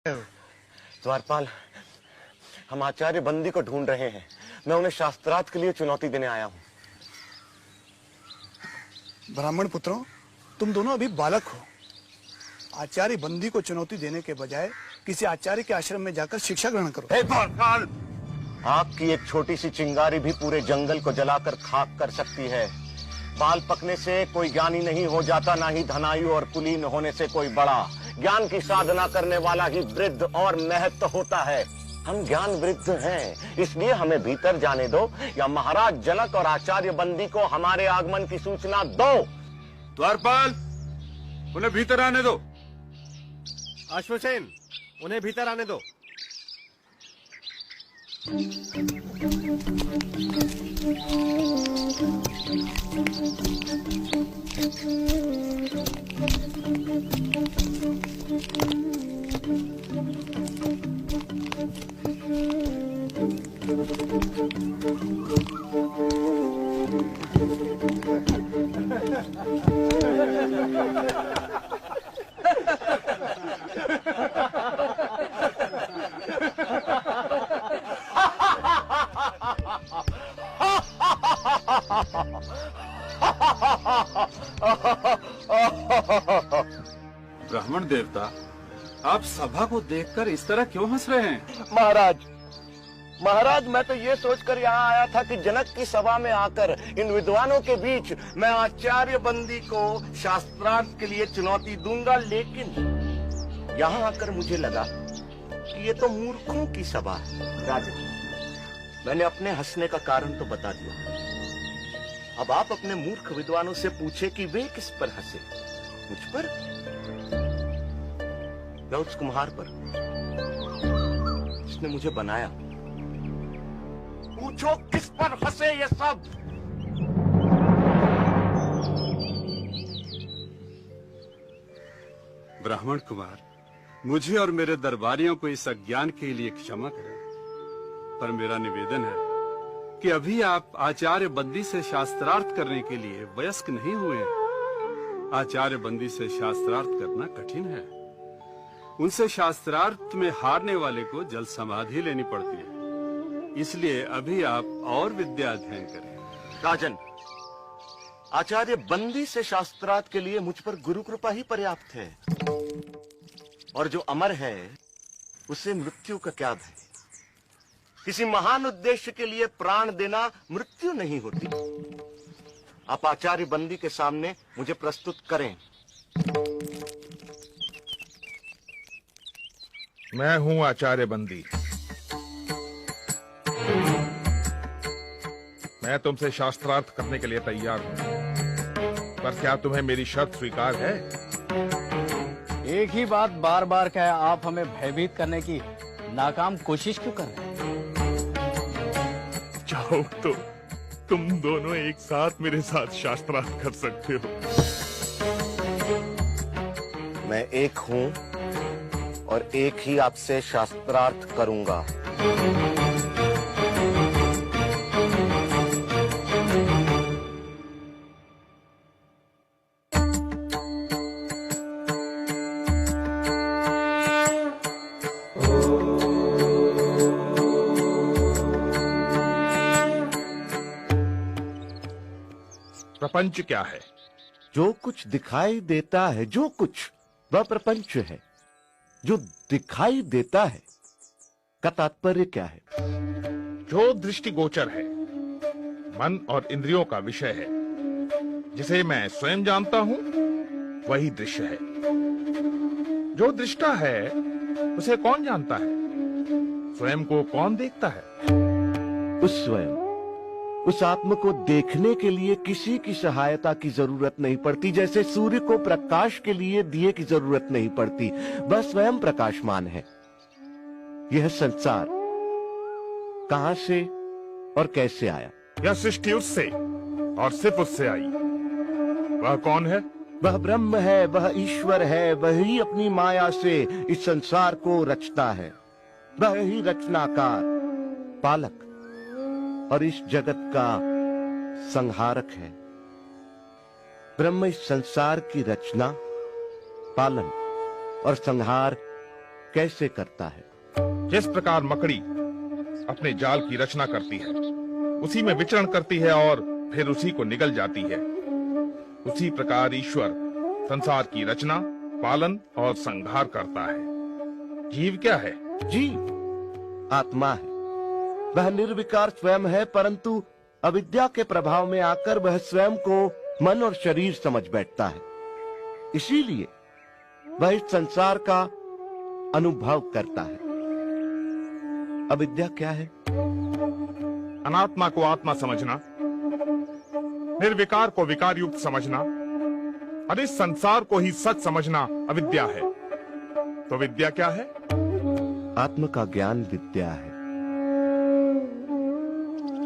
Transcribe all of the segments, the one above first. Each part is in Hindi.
द्वारपाल, हम आचार्य बंदी को ढूंढ रहे हैं। मैं उन्हें शास्त्रार्थ के लिए चुनौती देने आया हूँ। ब्राह्मण पुत्रों, तुम दोनों अभी बालक हो। आचार्य बंदी को चुनौती देने के बजाय किसी आचार्य के आश्रम में जाकर शिक्षा ग्रहण करो। द्वारपाल, आपकी एक छोटी सी चिंगारी भी पूरे जंगल को जलाकर खाक कर सकती है। बाल पकने से कोई ज्ञानी नहीं हो जाता, ना ही धनायु और कुलीन होने से कोई बड़ा। ज्ञान की साधना करने वाला ही वृद्ध और महत्व होता है। हम ज्ञान वृद्ध हैं, इसलिए हमें भीतर जाने दो, या महाराज जनक और आचार्य बंदी को हमारे आगमन की सूचना दो। द्वारपाल, उन्हें भीतर आने दो। अश्वसेन, उन्हें भीतर आने दो। ब्राह्मण देवता, आप सभा को देखकर इस तरह क्यों हंस रहे हैं? महाराज, मैं तो ये सोचकर यहाँ आया था कि जनक की सभा में आकर इन विद्वानों के बीच मैं आचार्य बंदी को शास्त्रार्थ के लिए चुनौती दूंगा, लेकिन यहाँ आकर मुझे लगा कि ये तो मूर्खों की सभा है। राजन, मैंने अपने हंसने का कारण तो बता दिया। अब आप अपने मूर्ख विद्वानों से पूछे कि वे किस पर हंसे, मुझ पर या उस कुम्हार पर जिसने मुझे बनाया? पूछो किस पर हंसे ये सब। ब्राह्मण कुमार, मुझे और मेरे दरबारियों को इस अज्ञान के लिए क्षमा करें, पर मेरा निवेदन है कि अभी आप आचार्य बंदी से शास्त्रार्थ करने के लिए वयस्क नहीं हुए हैं। आचार्य बंदी से शास्त्रार्थ करना कठिन है। उनसे शास्त्रार्थ में हारने वाले को जल समाधि लेनी पड़ती है। इसलिए अभी आप और विद्या अध्ययन करें। राजन, आचार्य बंदी से शास्त्रार्थ के लिए मुझ पर गुरु कृपा ही पर्याप्त है, और जो अमर है उसे मृत्यु का क्या भय। किसी महान उद्देश्य के लिए प्राण देना मृत्यु नहीं होती। आप आचार्य बंदी के सामने मुझे प्रस्तुत करें। मैं हूं आचार्य बंदी। मैं तुमसे शास्त्रार्थ करने के लिए तैयार हूं, पर क्या तुम्हें मेरी शर्त स्वीकार है? एक ही बात बार बार कहे, आप हमें भयभीत करने की नाकाम कोशिश क्यों कर रहे हैं? चाहो तो तुम दोनों एक साथ मेरे साथ शास्त्रार्थ कर सकते हो। मैं एक हूं और एक ही आपसे शास्त्रार्थ करूंगा। प्रपंच क्या है? जो कुछ दिखाई देता है, जो कुछ, वह प्रपंच है। जो दिखाई देता है का तात्पर्य क्या है? जो दृष्टिगोचर है, मन और इंद्रियों का विषय है, जिसे मैं स्वयं जानता हूं, वही दृश्य है। जो दृष्टा है उसे कौन जानता है? स्वयं को कौन देखता है? उस स्वयं, उस आत्म को देखने के लिए किसी की सहायता की जरूरत नहीं पड़ती। जैसे सूर्य को प्रकाश के लिए दिए की जरूरत नहीं पड़ती, वह स्वयं प्रकाशमान है। यह संसार कहां से और कैसे आया? यह सृष्टि उससे और सिर्फ उससे आई। वह कौन है? वह ब्रह्म है, वह ईश्वर है। वही अपनी माया से इस संसार को रचता है। वह ही रचनाकार, पालक और इस जगत का संहारक है। ब्रह्म इस संसार की रचना, पालन और संहार कैसे करता है? जिस प्रकार मकड़ी अपने जाल की रचना करती है, उसी में विचरण करती है और फिर उसी को निगल जाती है, उसी प्रकार ईश्वर संसार की रचना, पालन और संहार करता है। जीव क्या है? जीव आत्मा है। वह निर्विकार स्वयं है, परंतु अविद्या के प्रभाव में आकर वह स्वयं को मन और शरीर समझ बैठता है। इसीलिए वह इस संसार का अनुभव करता है। अविद्या क्या है? अनात्मा को आत्मा समझना, निर्विकार को विकार युक्त समझना और इस संसार को ही सच समझना अविद्या है। तो विद्या क्या है? आत्म का ज्ञान विद्या है।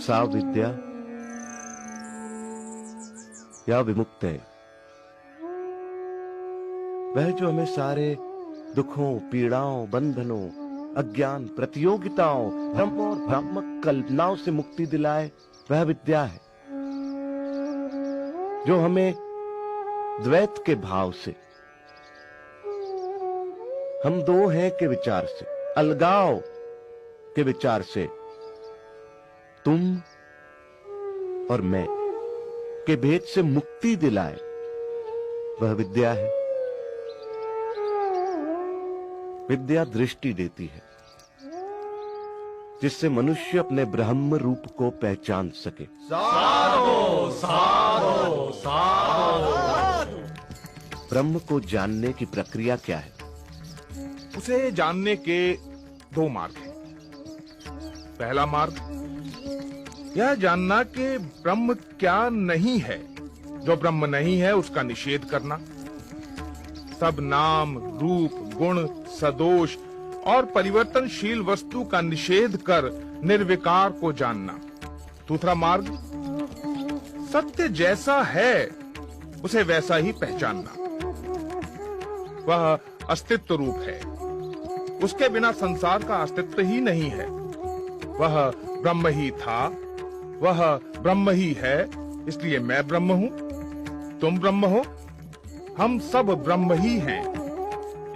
सा विद्या या विमुक्त है, वह जो हमें सारे दुखों, पीड़ाओं, बंधनों, अज्ञान, प्रतियोगिताओं, भ्रम और भ्रामक कल्पनाओं से मुक्ति दिलाए, वह विद्या है। जो हमें द्वैत के भाव से, हम दो हैं के विचार से, अलगाव के विचार से, तुम और मैं के भेद से मुक्ति दिलाए, वह विद्या है। विद्या दृष्टि देती है, जिससे मनुष्य अपने ब्रह्म रूप को पहचान सके। साधो साधो साधो। ब्रह्म को जानने की प्रक्रिया क्या है? उसे जानने के दो मार्ग हैं। पहला मार्ग यह जानना कि ब्रह्म क्या नहीं है। जो ब्रह्म नहीं है उसका निषेध करना, सब नाम, रूप, गुण, सदोष और परिवर्तनशील वस्तु का निषेध कर निर्विकार को जानना। दूसरा मार्ग सत्य जैसा है उसे वैसा ही पहचानना। वह अस्तित्व रूप है, उसके बिना संसार का अस्तित्व ही नहीं है। वह ब्रह्म ही था, वह ब्रह्म ही है, इसलिए मैं ब्रह्म हूं, तुम ब्रह्म हो, हम सब ब्रह्म ही हैं,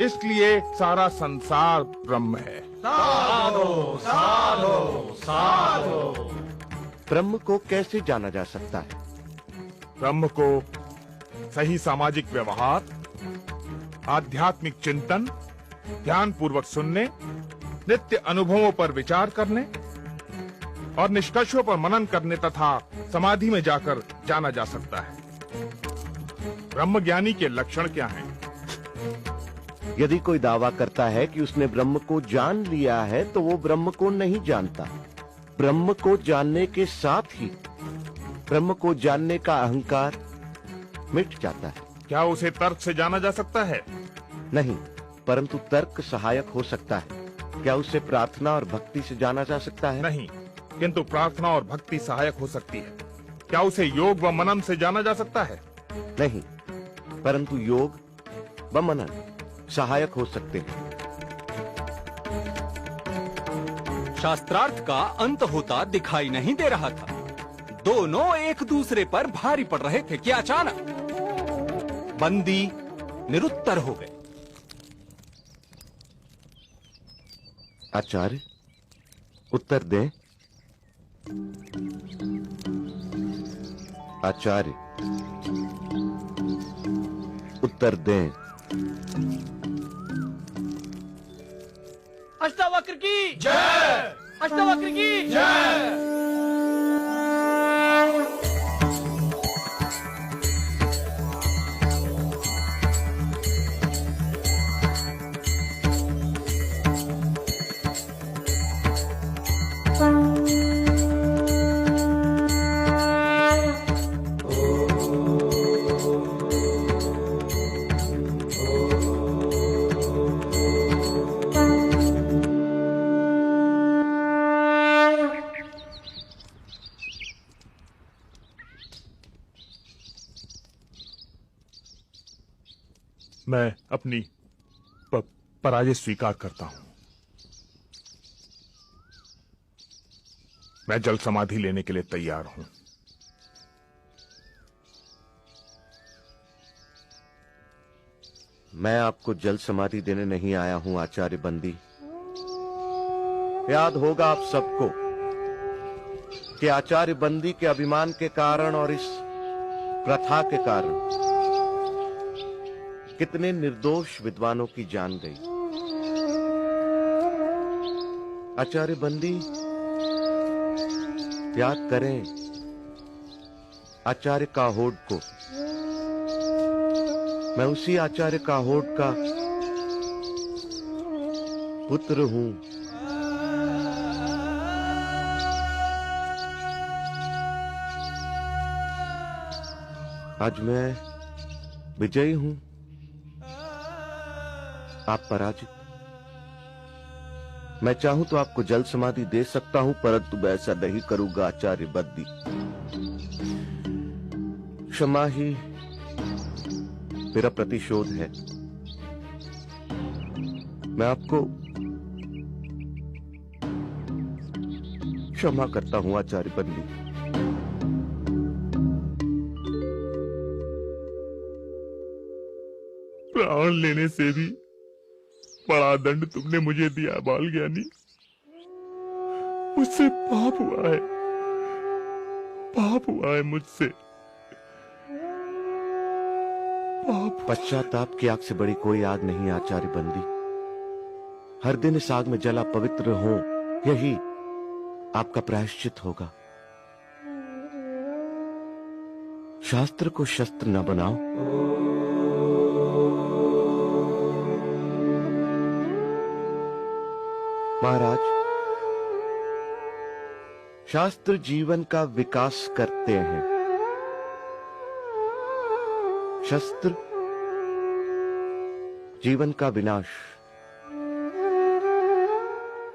इसलिए सारा संसार ब्रह्म है। साधो साधो साधो। ब्रह्म को कैसे जाना जा सकता है? ब्रह्म को सही सामाजिक व्यवहार, आध्यात्मिक चिंतन, ध्यान पूर्वक सुनने, नित्य अनुभवों पर विचार करने और निष्कर्षों पर मनन करने तथा समाधि में जाकर जाना जा सकता है। ब्रह्म ज्ञानी के लक्षण क्या हैं? यदि कोई दावा करता है कि उसने ब्रह्म को जान लिया है, तो वो ब्रह्म को नहीं जानता। ब्रह्म को जानने के साथ ही ब्रह्म को जानने का अहंकार मिट जाता है। क्या उसे तर्क से जाना जा सकता है? नहीं, परंतु तर्क सहायक हो सकता है। क्या उसे प्रार्थना और भक्ति से जाना जा सकता है? नहीं, किंतु प्रार्थना और भक्ति सहायक हो सकती है। क्या उसे योग व मनन से जाना जा सकता है? नहीं, परंतु योग व मनन सहायक हो सकते हैं। शास्त्रार्थ का अंत होता दिखाई नहीं दे रहा था। दोनों एक दूसरे पर भारी पड़ रहे थे कि अचानक बंदी निरुत्तर हो गए। आचार्य, उत्तर दें। आचार्य, उत्तर दें। अष्टावक्र की जय। अष्टावक्र की जय। मैं अपनी पराजय स्वीकार करता हूं। मैं जल समाधि लेने के लिए तैयार हूं। मैं आपको जल समाधि देने नहीं आया हूं आचार्य बंदी। याद होगा आप सबको कि आचार्य बंदी के अभिमान के कारण और इस प्रथा के कारण कितने निर्दोष विद्वानों की जान गई। आचार्य बंदी, याद करें आचार्य काहोड को। मैं उसी आचार्य काहोड का पुत्र हूं। आज मैं विजयी हूं, आप पराजित। मैं चाहूं तो आपको जल समाधि दे सकता हूं, परंतु मैं ऐसा नहीं करूंगा आचार्य बंदी। क्षमा ही मेरा प्रतिशोध है। मैं आपको क्षमा करता हूं आचार्य बंदी। प्राण लेने से भी बड़ा दंड तुमने मुझे दिया बाल ज्ञानी। मुझसे पाप हुआ है, पाप हुआ है मुझसे। पश्चाताप की आग से बड़ी कोई आग नहीं आचार्य बंदी। हर दिन इस आग में जला पवित्र हो, यही आपका प्रायश्चित होगा। शास्त्र को शस्त्र न बनाओ। महाराज, शास्त्र जीवन का विकास करते हैं, शस्त्र जीवन का विनाश।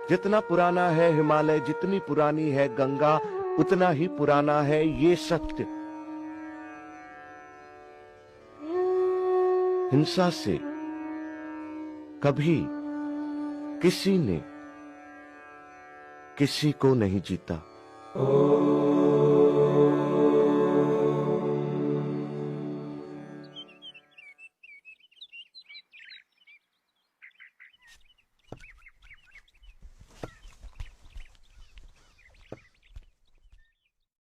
जितना पुराना है हिमालय, जितनी पुरानी है गंगा, उतना ही पुराना है ये सत्य। हिंसा से कभी किसी ने किसी को नहीं जीता।